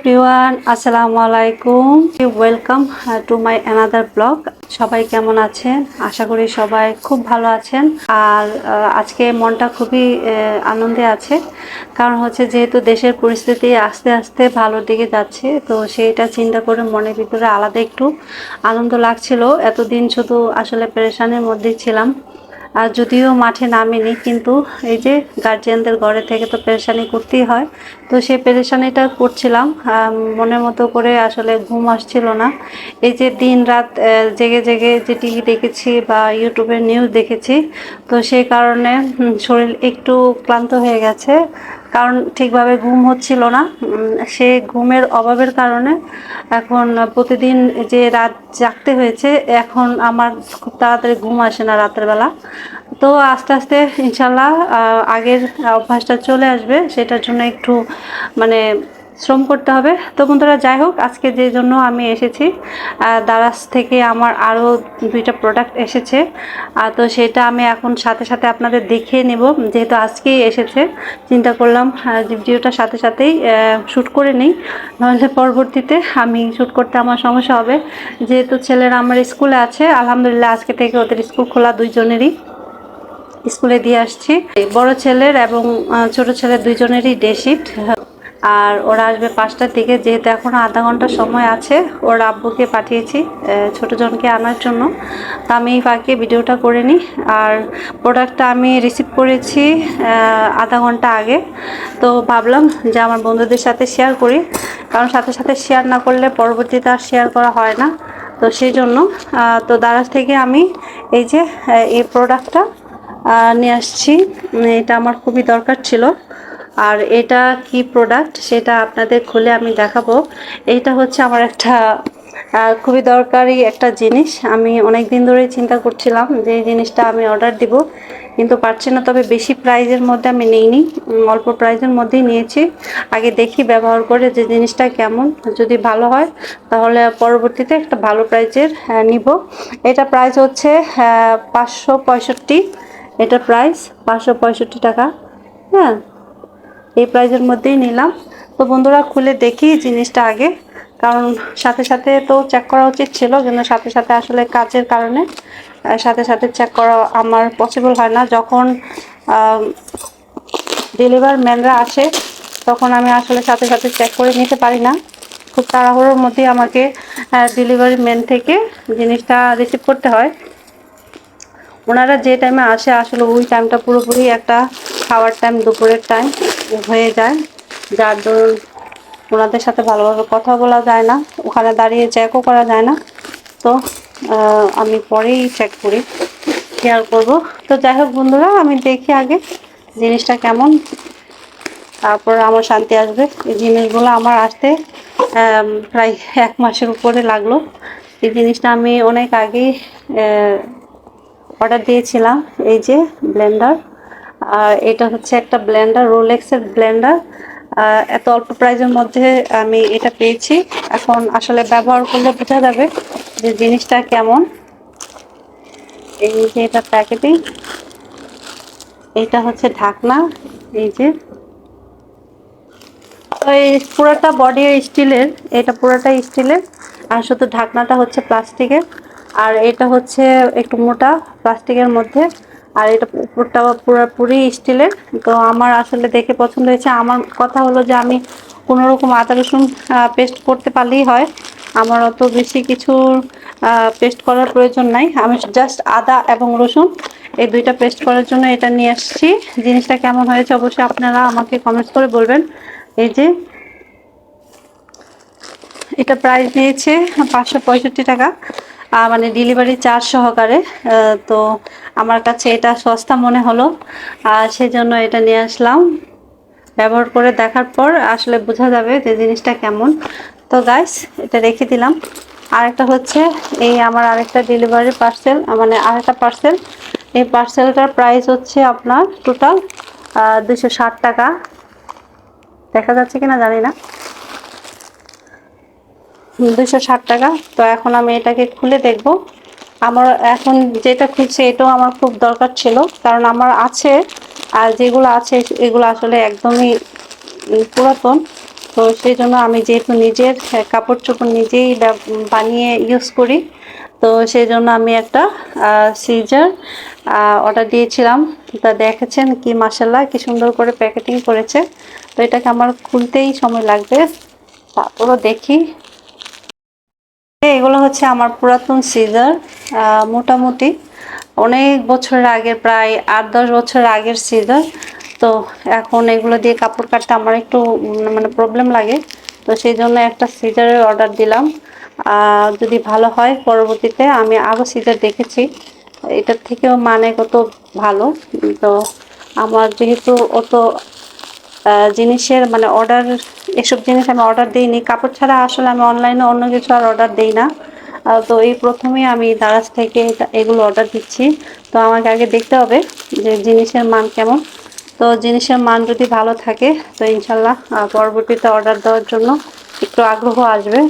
Everyone, আসসালামু আলাইকুম। Welcome to my another blog. সবাই কেমন আছেন? আশা করি সবাই খুব ভালো আছেন। আর আজকে মনটা খুবই আনন্দে আছে, কারণ হচ্ছে যেহেতু দেশের পরিস্থিতি আস্তে আস্তে ভালোর দিকে যাচ্ছে, তো সেইটা চিন্তা করে মনের ভিতরে আলাদা একটু আনন্দ লাগছিল। এতদিন শুধু আসলে পেরেশানির মধ্যেই ছিলাম। আর যদিও মাঠে নামিনি, কিন্তু এই যে গার্জিয়ানদের ঘরে থেকে তো পেরেশানি করতেই হয়, তো সেই পেরেশানিটা করছিলাম। মনের মতো করে আসলে ঘুম আসছিল না। এই যে দিন রাত জেগে জেগে যে টিভি দেখেছি বা ইউটিউবের নিউজ দেখেছি, তো সেই কারণে শরীর একটু ক্লান্ত হয়ে গেছে, কারণ ঠিকভাবে ঘুম হচ্ছিল না। সে ঘুমের অভাবের কারণে এখন প্রতিদিন যে রাত জাগতে হয়েছে, এখন আমার খুব তাড়াতাড়ি ঘুম আসে না রাতের বেলা। তো আস্তে আস্তে ইনশাল্লাহ আগের অভ্যাসটা চলে আসবে, সেটার জন্য একটু মানে শ্রম করতে হবে। তো বন্ধুরা, যাই হোক, আজকে যে জন্য আমি এসেছি, দারাজ থেকে আমার আরও 2টা প্রোডাক্ট এসেছে। তো সেটা আমি এখন সাথে সাথে আপনাদের দেখিয়ে নেব, যেহেতু আজকেই এসেছে। চিন্তা করলাম ভিডিওটা সাথে সাথেই শ্যুট করে নিই, নাহলে পরবর্তীতে আমি শ্যুট করতে আমার সমস্যা হবে। যেহেতু ছেলেরা আমার স্কুলে আছে, আলহামদুলিল্লাহ আজকে থেকে ওদের স্কুল খোলা, দুইজনেরই স্কুলে দিয়ে আসছি। বড় ছেলের এবং ছোট ছেলের দুইজনেরই ডে শিফট, আর ওরা আসবে 5টার দিকে। যেহেতু এখনও আধা ঘন্টা সময় আছে, ওর আব্বুকে পাঠিয়েছি ছোটজনকে আনার জন্য। তো আমি এই ফাঁকে ভিডিওটা করে নিই। আর প্রোডাক্টটা আমি রিসিভ করেছি আধা ঘন্টা আগে, তো ভাবলাম যে আমার বন্ধুদের সাথে শেয়ার করি, কারণ সাথে সাথে শেয়ার না করলে পরবর্তীতে আর শেয়ার করা হয় না। তো সেই জন্য তো দারাজ থেকে আমি এই যে এই প্রোডাক্টটা নিয়ে আসছি। এটা আমার খুবই দরকার ছিল। আর এটা কি প্রোডাক্ট সেটা আপনাদের খুলে আমি দেখাবো। এইটা হচ্ছে আমার একটা খুবই দরকারি একটা জিনিস। আমি অনেক দিন ধরেই চিন্তা করছিলাম যে এই জিনিসটা আমি অর্ডার দিব, কিন্তু পারছি না। তবে বেশি প্রাইজের মধ্যে আমি নিইনি, অল্প প্রাইজের মধ্যেই নিয়েছি। আগে দেখি ব্যবহার করে যে জিনিসটা কেমন, যদি ভালো হয় তাহলে পরবর্তীতে একটা ভালো প্রাইজের নিব। এটা প্রাইস হচ্ছে 565। এটা প্রাইস 565 টাকা। হ্যাঁ, এই প্রাইজের মধ্যেই নিলাম। তো বন্ধুরা, খুলে দেখি জিনিসটা আগে, কারণ সাথে সাথে তো চেক করা উচিত ছিল, কিন্তু সাথে সাথে আসলে কাজের কারণে সাথে সাথে চেক করা আমার পসিবল হয় না। যখন ডেলিভার ম্যানরা আসে, তখন আমি আসলে সাথে সাথে চেক করে নিতে পারি না। খুব তাড়াহুড়োর মধ্যেই আমাকে ডেলিভারি ম্যান থেকে জিনিসটা রিসিভ করতে হয়। ওনারা যে টাইমে আসে, আসলে ওই টাইমটা পুরোপুরি একটা খাওয়ার টাইম, দুপুরের টাইম হয়ে যায়, যার দরুন ওনাদের সাথে ভালোভাবে কথা বলা যায় না, ওখানে দাঁড়িয়ে চেকও করা যায় না। তো আমি পরেই চেক করি, শেয়ার করব। তো যাই হোক বন্ধুরা, আমি দেখি আগে জিনিসটা কেমন, তারপর আমার শান্তি আসবে। এই জিনিসগুলো আমার আসতে প্রায় 1 মাসের উপরে লাগলো। এই জিনিসটা আমি অনেক আগেই অর্ডার দিয়েছিলাম। এই যে ব্লেন্ডার, আর এটা হচ্ছে একটা ব্লেন্ডার, রোলেক্সের ব্লেন্ডার। এত অল্প প্রাইজের মধ্যে আমি এটা পেয়েছি। এখন আসলে ব্যবহার করলে বোঝা যাবে যে জিনিসটা কেমন। এই যে এটা প্যাকেটিং, এটা হচ্ছে ঢাকনা। এই যে এই পুরোটা বডি স্টিলের, এটা পুরোটাই স্টিলের, আর শুধু ঢাকনাটা হচ্ছে প্লাস্টিকের। আর এটা হচ্ছে একটু মোটা প্লাস্টিকের মধ্যে, আর এটা উপরটা পুরোপুরি স্টিলের। তো আমার আসলে দেখে পছন্দ হয়েছে। আমার কথা হলো যে আমি কোনো রকম আদা রসুন পেস্ট করতে পারলেই হয়, আমার অত বেশি কিছু পেস্ট করার প্রয়োজন নাই। আমি জাস্ট আদা এবং রসুন এই 2টা পেস্ট করার জন্য এটা নিয়ে আসছি। জিনিসটা কেমন হয়েছে অবশ্যই আপনারা আমাকে কমেন্টস করে বলবেন। এই যে এটা প্রাইস নিয়েছে 565 টাকা, মানে ডেলিভারি চার্জ সহকারে। তো আমার কাছে এটা সস্তা মনে হলো, আর সেজন্য এটা নিয়ে আসলাম। ব্যবহার করে দেখার পর আসলে বোঝা যাবে যে জিনিসটা কেমন। তো গাইস, এটা রেখে দিলাম। আরেকটা হচ্ছে এই আমার আরেকটা ডেলিভারি পার্সেল, মানে আরেকটা পার্সেল। এই পার্সেলটার প্রাইস হচ্ছে আপনার টোটাল 260 টাকা। দেখা যাচ্ছে কিনা জানি না, 260 টাকা। তো এখন আমি এটাকে খুলে দেখব। আমার এখন যেটা খুলছে এটাও আমার খুব দরকার ছিল, কারণ আমার আছে, আর যেগুলো আছে এগুলো আসলে একদমই পুরাতন। তো সেই জন্য আমি যেহেতু নিজের কাপড় চোপড় নিজেই বানিয়ে ইউজ করি, তো সেই জন্য আমি একটা সিজার অর্ডার দিয়েছিলাম। তা দেখেছেন কি মাশাআল্লাহ কি সুন্দর করে প্যাকেটিং করেছে। তো এটাকে আমার খুলতেই সময় লাগবে, তারপরও দেখি। এগুলো হচ্ছে আমার পুরাতন সিজার, মোটামুটি অনেক বছরের আগের, প্রায় 8-10 বছর আগের সিজার। তো এখন এগুলো দিয়ে কাপড় কাটতে আমার একটু মানে প্রবলেম লাগে। তো সেই জন্য একটা সিজারের অর্ডার দিলাম। যদি ভালো হয় পরবর্তীতে, আমি আরও সিজার দেখেছি, এটার থেকেও মানে কত ভালো। তো আমার যেহেতু অত জিনিসের মানে অর্ডার, এসব জিনিস আমি অর্ডার দিইনি, কাপড় ছাড়া আসলে আমি অনলাইনে অন্য কিছু আর অর্ডার দিই না। তো এই প্রথমেই আমি দারাজ থেকে এগুলো অর্ডার দিচ্ছি। তো আমাকে আগে দেখতে হবে যে জিনিসের মান কেমন। তো জিনিসের মান যদি ভালো থাকে তো ইনশাল্লাহ পরবর্তীতে অর্ডার দেওয়ার জন্য একটু আগ্রহ আসবে।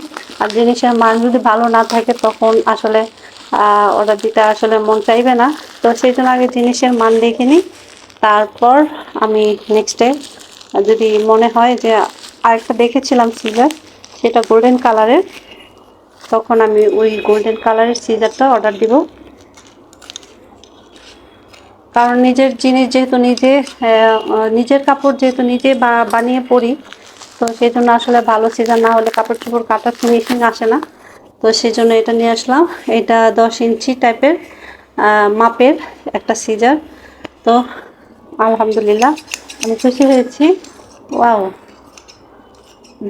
আর জিনিসের মান যদি ভালো না থাকে তখন আসলে অর্ডার দিতে আসলে মন চাইবে না। তো সেই জন্য আগে জিনিসের মান দেখে নিই, তারপর আমি নেক্সটে যদি মনে হয় যে, আরেকটা দেখেছিলাম সিজার, সেটা গোল্ডেন কালারের, তখন আমি ওই গোল্ডেন কালারের সিজারটা অর্ডার দিব। কারণ নিজের জিনিস যেহেতু নিজের কাপড় যেহেতু নিজে বানিয়ে পরি, তো সেই জন্য আসলে ভালো সিজার না হলে কাপড় চোপড় কাটার ফিনিশিং আসে না। তো সেই জন্য এটা নিয়ে আসলাম। এটা 10 ইঞ্চি টাইপের মাপের একটা সিজার। তো আলহামদুলিল্লাহ আমি খুশি হয়েছি। ওয়াও,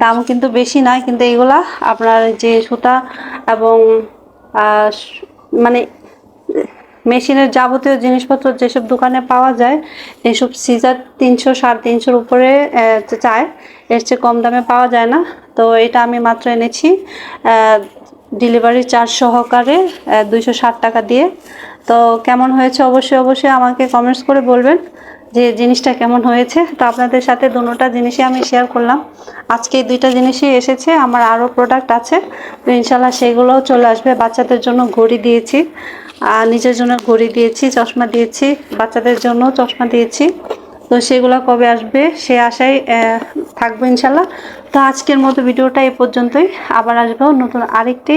দাম কিন্তু বেশি না, কিন্তু এগুলা আপনার যে সুতা এবং মানে মেশিনের যাবতীয় জিনিসপত্র যেসব দোকানে পাওয়া যায়, এইসব সিজার 300-350 উপরে চায়, এর চেয়ে কম দামে পাওয়া যায় না। তো এটা আমি মাত্র এনেছি ডেলিভারি চার্জ সহকারে 260 টাকা দিয়ে। তো কেমন হয়েছে অবশ্যই আমাকে কমেন্টস করে বলবেন যে জিনিসটা কেমন হয়েছে। তো আপনাদের সাথে দুটোটা জিনিসই আমি শেয়ার করলাম। আজকে এই দুইটা জিনিসই এসেছে, আমার আরও প্রোডাক্ট আছে, তো ইনশাল্লাহ সেগুলোও চলে আসবে। বাচ্চাদের জন্য ঘড়ি দিয়েছি, আর নিজের জন্য ঘড়ি দিয়েছি, চশমা দিয়েছি, বাচ্চাদের জন্য চশমা দিয়েছি। তো সেগুলো কবে আসবে সে আশায় থাকবো ইনশাল্লাহ। তো আজকের মতো ভিডিওটা এই পর্যন্তই, আবার আসবো নতুন আরেকটি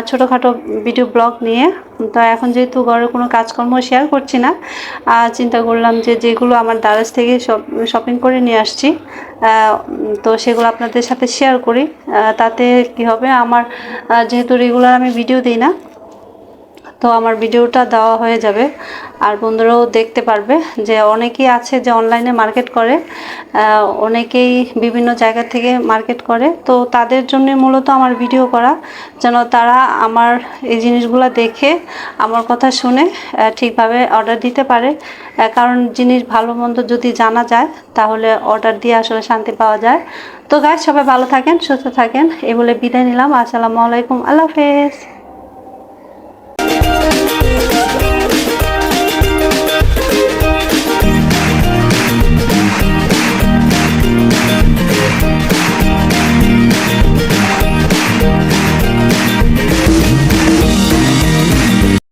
ছোটোখাটো ভিডিও ব্লগ নিয়ে। তো এখন যেহেতু ঘরের কোনো কাজকর্ম শেয়ার করছি না, চিন্তা করলাম যে যেগুলো আমার দারাজ থেকে শপিং করে নিয়ে আসছি, তো সেগুলো আপনাদের সাথে শেয়ার করি। তাতে কি হবে, আমার যেহেতু রেগুলার আমি ভিডিও দিই না, তো আমার ভিডিওটা দেওয়া হয়ে যাবে, আর বন্ধুরাও দেখতে পারবে। যে অনেকেই আছে যে অনলাইনে মার্কেট করে, অনেকেই বিভিন্ন জায়গা থেকে মার্কেট করে, তো তাদের জন্য মূলত আমার ভিডিও করা, যেন তারা আমার এই জিনিসগুলো দেখে আমার কথা শুনে ঠিকভাবে অর্ডার দিতে পারে। কারণ জিনিস ভালো মন্দ যদি জানা যায় তাহলে অর্ডার দিয়ে আসলে শান্তি পাওয়া যায়। তো গাইস, সবাই ভালো থাকেন, সুস্থ থাকেন, এই বলে বিদায় নিলাম। আসসালামু আলাইকুম, আল্লাহ হাফেজ।